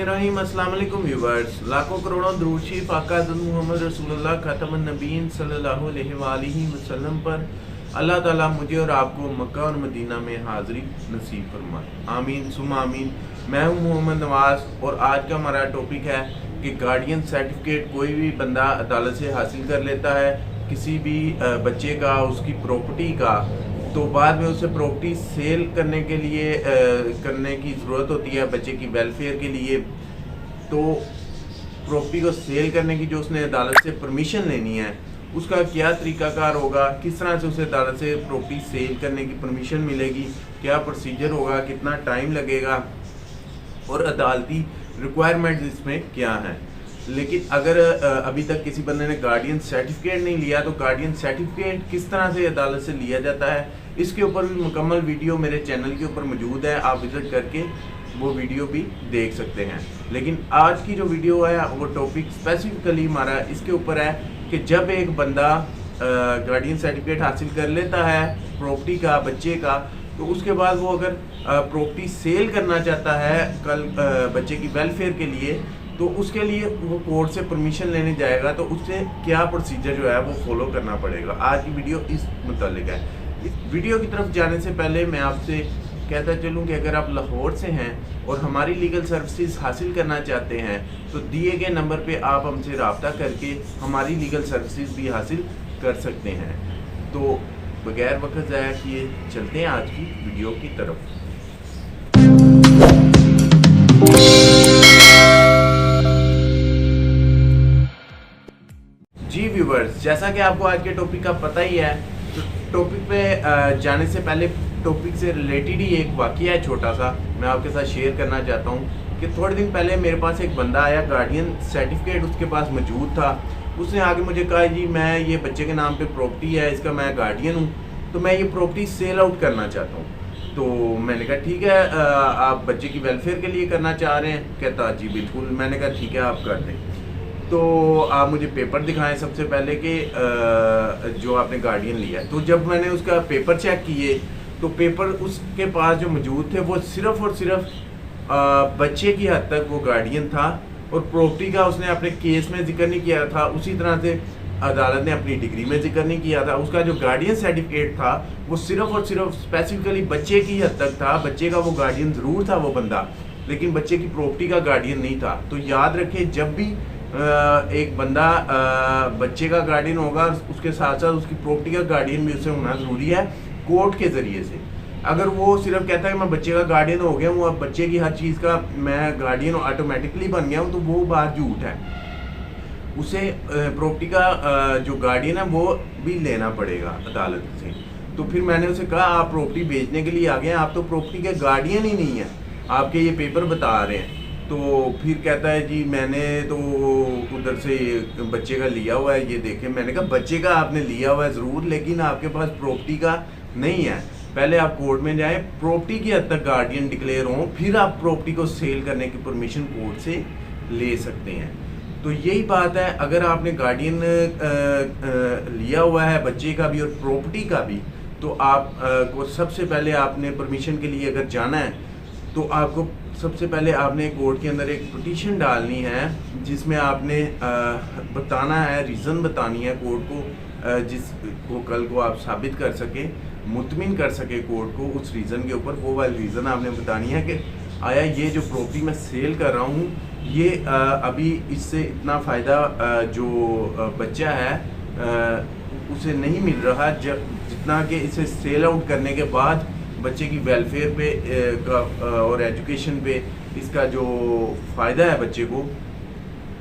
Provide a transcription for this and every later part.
बिस्मिल्लाहिर्रहमानिर्रहीम। अस्सलाम वालेकुम व्यूअर्स। लाखों करोड़ों दुरूद शरीफ आका हज़रत मोहम्मद रसूलुल्लाह खातमुन नबीय्यीन सल्लल्लाहु अलैहि वसल्लम पर अल्लाह ताला मुझे और आपको मक्का और मदीना में हाज़िरी नसीब फरमाए। आमीन सुम्मा आमीन। मैं हूं मोहम्मद नवाज़ और आज का हमारा टॉपिक है कि गार्डियन सर्टिफिकेट कोई भी बंदा अदालत से हासिल कर लेता है किसी भी बच्चे का, उसकी प्रॉपर्टी का, तो बाद में उसे प्रॉपर्टी सेल करने के लिए करने की ज़रूरत होती है बच्चे की वेलफेयर के लिए। तो प्रॉपर्टी को सेल करने की जो उसने अदालत से परमिशन लेनी है उसका क्या तरीकाकार होगा, किस तरह से उसे अदालत से प्रॉपर्टी सेल करने की परमिशन मिलेगी, क्या प्रोसीजर होगा, कितना टाइम लगेगा और अदालती रिक्वायरमेंट्स इसमें क्या हैं। लेकिन अगर अभी तक किसी बंदे ने गार्डियन सर्टिफिकेट नहीं लिया तो गार्डियन सर्टिफिकेट किस तरह से अदालत से लिया जाता है, इसके ऊपर भी मुकम्मल वीडियो मेरे चैनल के ऊपर मौजूद है। आप विजिट करके वो वीडियो भी देख सकते हैं। लेकिन आज की जो वीडियो है वो टॉपिक स्पेसिफिकली हमारा इसके ऊपर है कि जब एक बंदा गार्डियन सर्टिफिकेट हासिल कर लेता है प्रॉपर्टी का, बच्चे का, तो उसके बाद वो अगर प्रॉपर्टी सेल करना चाहता है कल बच्चे की वेलफेयर के लिए, तो उसके लिए वो कोर्ट से परमिशन लेने जाएगा तो उससे क्या प्रोसीजर जो है वो फॉलो करना पड़ेगा। आज की वीडियो इस मुतालिक है। इस वीडियो की तरफ जाने से पहले मैं आपसे कहता चलूँ कि अगर आप लाहौर से हैं और हमारी लीगल सर्विसेज हासिल करना चाहते हैं तो दिए गए नंबर पे आप हमसे रब्ता करके हमारी लीगल सर्विसेज भी हासिल कर सकते हैं। तो बगैर वक्त ज़ाया किए चलते हैं आज की वीडियो की तरफ। जी व्यूवर्स, जैसा कि आपको आज के टॉपिक का पता ही है, तो टॉपिक पे जाने से पहले टॉपिक से रिलेटेड ही एक वाक़या है छोटा सा, मैं आपके साथ शेयर करना चाहता हूँ कि थोड़े दिन पहले मेरे पास एक बंदा आया, गार्डियन सर्टिफिकेट उसके पास मौजूद था। उसने आके मुझे कहा जी मैं ये बच्चे के नाम पे प्रॉपर्टी है, इसका मैं गार्डियन हूँ, तो मैं ये प्रॉपर्टी सेल आउट करना चाहता हूँ। तो मैंने कहा ठीक है, आप बच्चे की वेलफेयर के लिए करना चाह रहे हैं? कहता जी बिल्कुल। मैंने कहा ठीक है, आप कर दें। तो आप मुझे पेपर दिखाएं सबसे पहले कि जो आपने गार्डियन लिया है। तो जब मैंने उसका पेपर चेक किए तो पेपर उसके पास जो मौजूद थे वो सिर्फ़ और सिर्फ बच्चे की हद तक वो गार्डियन था और प्रॉपर्टी का उसने अपने केस में जिक्र नहीं किया था, उसी तरह से अदालत ने अपनी डिग्री में जिक्र नहीं किया था। उसका जो गार्डियन सर्टिफिकेट था वो सिर्फ़ और सिर्फ स्पेसिफिकली बच्चे की हद तक था। बच्चे का वो गार्डियन ज़रूर था वो बंदा, लेकिन बच्चे की प्रॉपर्टी का गार्डियन नहीं था। तो याद रखें, जब भी एक बंदा बच्चे का गार्डियन होगा उसके साथ साथ उसकी प्रॉपर्टी का गार्डियन भी उसे होना ज़रूरी है कोर्ट के ज़रिए से। अगर वो सिर्फ कहता है कि मैं बच्चे का गार्डियन हो गया हूँ, अब बच्चे की हर चीज़ का मैं गार्डियन ऑटोमेटिकली बन गया हूँ, तो वो बात झूठ है। उसे प्रॉपर्टी का जो गार्डियन है वो भी लेना पड़ेगा अदालत से। तो फिर मैंने उसे कहा आप प्रॉपर्टी बेचने के लिए आ गए हैं, आप तो प्रॉपर्टी के गार्डियन ही नहीं है, आपके ये पेपर बता रहे हैं। तो फिर कहता है जी मैंने तो उधर से बच्चे का लिया हुआ है, ये देखें। मैंने कहा बच्चे का आपने लिया हुआ है ज़रूर, लेकिन आपके पास प्रॉपर्टी का नहीं है। पहले आप कोर्ट में जाएं, प्रॉपर्टी की हद तक गार्डियन डिक्लेयर हों, फिर आप प्रॉपर्टी को सेल करने की परमिशन कोर्ट से ले सकते हैं। तो यही बात है, अगर आपने गार्डियन लिया हुआ है बच्चे का भी और प्रॉपर्टी का भी, तो आप को सबसे पहले आपने परमिशन के लिए अगर जाना है तो आपको सबसे पहले आपने कोर्ट के अंदर एक पिटीशन डालनी है जिसमें आपने बताना है, रीज़न बतानी है कोर्ट को, जिसको कल को आप साबित कर सके, मुतमिन कर सके कोर्ट को उस रीज़न के ऊपर। वो वाली रीज़न आपने बतानी है कि आया ये जो प्रॉपर्टी मैं सेल कर रहा हूँ ये अभी इससे इतना फ़ायदा जो बच्चा है उसे नहीं मिल रहा जितना कि इसे सेल आउट करने के बाद बच्चे की वेलफेयर पे और एजुकेशन पे इसका जो फ़ायदा है बच्चे को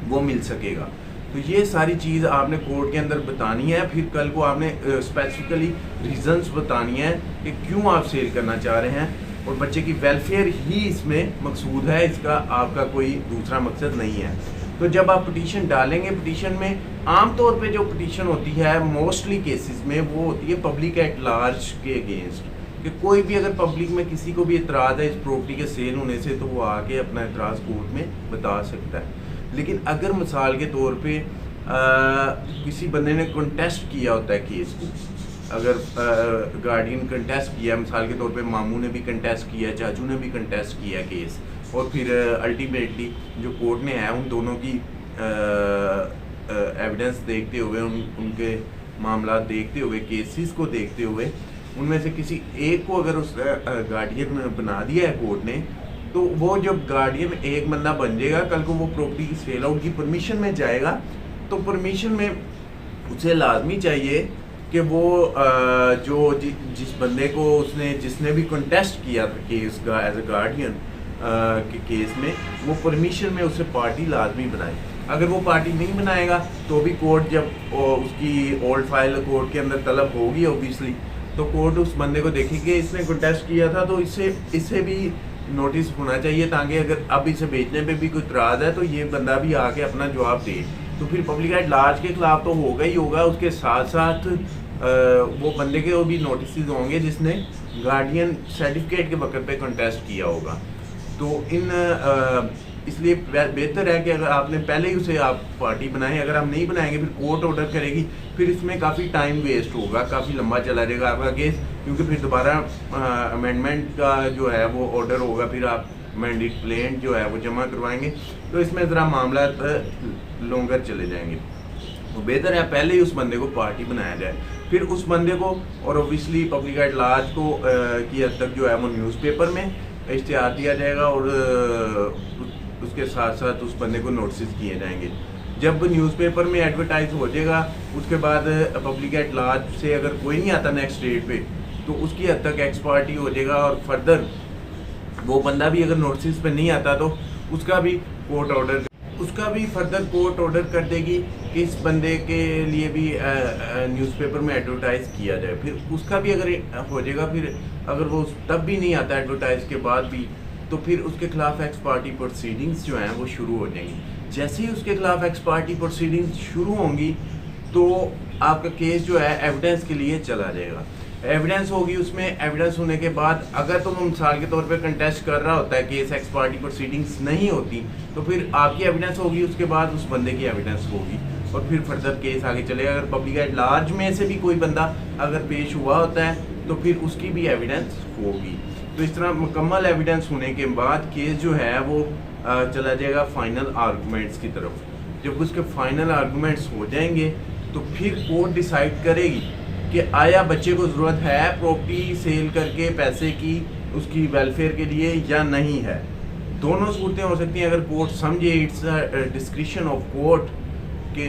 वो मिल सकेगा। तो ये सारी चीज़ आपने कोर्ट के अंदर बतानी है। फिर कल को आपने स्पेसिफिकली रीज़न्स बतानी है कि क्यों आप सेल करना चाह रहे हैं, और बच्चे की वेलफेयर ही इसमें मकसूद है, इसका आपका कोई दूसरा मकसद नहीं है। तो जब आप पिटीशन डालेंगे, पिटीशन में आम तौर पे जो पिटीशन होती है मोस्टली केसेस में वो होती है पब्लिक एट लार्ज के अगेंस्ट, कि कोई भी अगर पब्लिक में किसी को भी इतराज़ है इस प्रॉपर्टी के सेल होने से तो वो आके अपना इतराज़ कोर्ट में बता सकता है। लेकिन अगर मिसाल के तौर पे किसी बंदे ने कंटेस्ट किया होता है केस को, अगर गार्डियन कंटेस्ट किया, मिसाल के तौर पे मामू ने भी कंटेस्ट किया, चाचू ने भी कंटेस्ट किया केस, और फिर अल्टीमेटली जो कोर्ट ने है उन दोनों की एविडेंस देखते हुए उनके मामला देखते हुए केसेस को देखते हुए उनमें से किसी एक को अगर उस गार्डियन बना दिया है कोर्ट ने, तो वो जब गार्डियन एक बंदा बन जाएगा, कल को वो प्रॉपर्टी की सेल आउट की परमिशन में जाएगा, तो परमिशन में उसे लाजमी चाहिए कि वो जिस बंदे को जिसने भी कंटेस्ट किया था केस का एज अ गार्डियन के केस में, वो परमिशन में उसे पार्टी लाजमी बनाए। अगर वो पार्टी नहीं बनाएगा तो भी कोर्ट जब उसकी ओल्ड फाइल कोर्ट के अंदर तलब होगी ओबियसली, तो कोर्ट उस बंदे को देखेगी इसने कंटेस्ट किया था, तो इससे भी नोटिस होना चाहिए, ताकि अगर अब इसे बेचने पे भी कोई इतराज़ है तो ये बंदा भी आके अपना जवाब दे। तो फिर पब्लिक एट लार्ज के खिलाफ तो होगा ही होगा, उसके साथ साथ वो बंदे के भी नोटिस होंगे जिसने गार्डियन सर्टिफिकेट के वक्त पे कंटेस्ट किया होगा। तो इसलिए बेहतर है कि अगर आपने पहले ही उसे आप पार्टी बनाएं, अगर आप नहीं बनाएंगे फिर कोर्ट ऑर्डर करेगी, फिर इसमें काफ़ी टाइम वेस्ट होगा, काफ़ी लंबा चला जाएगा आपका केस, क्योंकि फिर दोबारा अमेंडमेंट का जो है वो ऑर्डर होगा, फिर आप अमेंडेड प्लेंट जो है वो जमा करवाएंगे, तो इसमें ज़रा मामला लॉन्गर चले जाएंगे। तो बेहतर है पहले ही उस बंदे को पार्टी बनाया जाए, फिर उस बंदे को और ओबियसली पब्लिक एट लार्ज को की हद तक जो है वो न्यूज़पेपर में इश्तिहार दिया जाएगा और उसके साथ साथ उस बंदे को नोटिस किए जाएंगे। जब न्यूज़पेपर में एडवर्टाइज हो जाएगा, उसके बाद पब्लिक एट लार्ज से अगर कोई नहीं आता नेक्स्ट डेट पे, तो उसकी हद तक एक्स पार्टी हो जाएगा और फर्दर वो बंदा भी अगर नोटिस पे नहीं आता तो उसका भी फर्दर कोर्ट ऑर्डर कर देगी कि इस बंदे के लिए भी न्यूज़पेपर में एडवर्टाइज किया जाए। फिर उसका भी अगर हो जाएगा, फिर अगर वो तब भी नहीं आता एडवर्टाइज के बाद भी, तो फिर उसके खिलाफ एक्स पार्टी प्रोसीडिंग्स जो हैं वो शुरू हो जाएंगी। जैसे ही उसके खिलाफ एक्स पार्टी प्रोसीडिंग्स शुरू होंगी तो आपका केस जो है एविडेंस के लिए चला जाएगा। एविडेंस होगी, उसमें एविडेंस होने के बाद अगर तो वो मिसाल के तौर पे कंटेस्ट कर रहा होता है, केस एक्स पार्टी प्रोसीडिंग्स नहीं होती, तो फिर आपकी एविडेंस होगी, उसके बाद उस बंदे की एविडेंस होगी और फिर फर्दर केस आगे चलेगा। अगर पब्लिक एट लार्ज में से भी कोई बंदा अगर पेश हुआ होता है तो फिर उसकी भी एविडेंस होगी। तो इस तरह मुकम्मल एविडेंस होने के बाद केस जो है वो चला जाएगा फाइनल आर्गूमेंट्स की तरफ। जब उसके फाइनल आर्गूमेंट्स हो जाएंगे तो फिर कोर्ट डिसाइड करेगी कि आया बच्चे को ज़रूरत है प्रॉपर्टी सेल करके पैसे की उसकी वेलफेयर के लिए या नहीं है। दोनों सूरतें हो सकती हैं। अगर कोर्ट समझे इट्स डिस्क्रिशन ऑफ कोर्ट के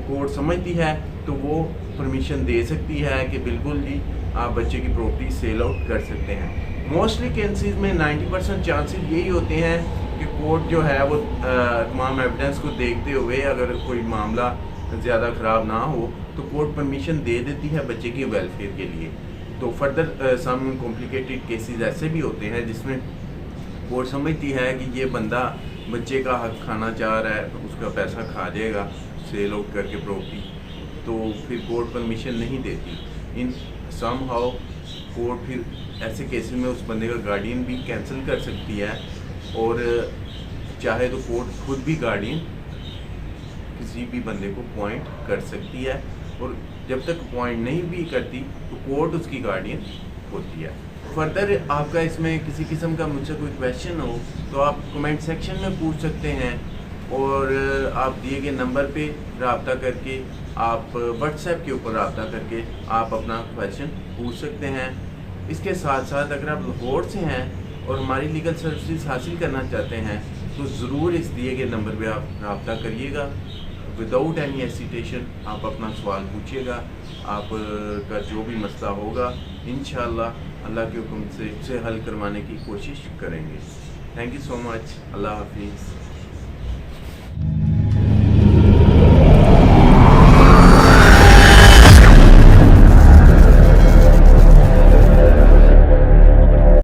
कोर्ट समझती है तो वो परमिशन दे सकती है कि बिल्कुल जी आप बच्चे की प्रॉपर्टी सेल आउट कर सकते हैं। मोस्टली केसेस में 90% चांसेस यही होते हैं कि कोर्ट जो है वो तमाम एविडेंस को देखते हुए अगर कोई मामला ज़्यादा ख़राब ना हो तो कोर्ट परमिशन दे देती है बच्चे की वेलफेयर के लिए। तो फर्दर सम कॉम्प्लिकेटेड केसेस ऐसे भी होते हैं जिसमें कोर्ट समझती है कि ये बंदा बच्चे का हक खाना चाह रहा है, उसका पैसा खा जाएगा सेल आउट करके प्रॉपर्टी, तो फिर कोर्ट परमिशन नहीं देती। इन सम हाउ कोर्ट फिर ऐसे केसेस में उस बंदे का गार्डियन भी कैंसिल कर सकती है और चाहे तो कोर्ट खुद भी गार्डियन किसी भी बंदे को अपॉइंट कर सकती है और जब तक अपॉइंट नहीं भी करती तो कोर्ट उसकी गार्डियन होती है। फर्दर आपका इसमें किसी किस्म का मुझसे कोई क्वेश्चन हो तो आप कमेंट सेक्शन में पूछ सकते हैं और आप दिए गए नंबर पे रब्ता करके आप व्हाट्सएप के ऊपर रब्ता करके आप अपना क्वेश्चन पूछ सकते हैं। इसके साथ साथ अगर आप लाहौर से हैं और हमारी लीगल सर्विसेज हासिल करना चाहते हैं तो ज़रूर इस दिए गए नंबर पे आप रब्ता करिएगा। विदाउट एनी हेसिटेशन आप अपना सवाल पूछिएगा, आपका जो भी मसला होगा इंशाअल्लाह अल्लाह के हुक्म से उसे हल करवाने की कोशिश करेंगे। Thank you so much. अल्लाह हाफिज़।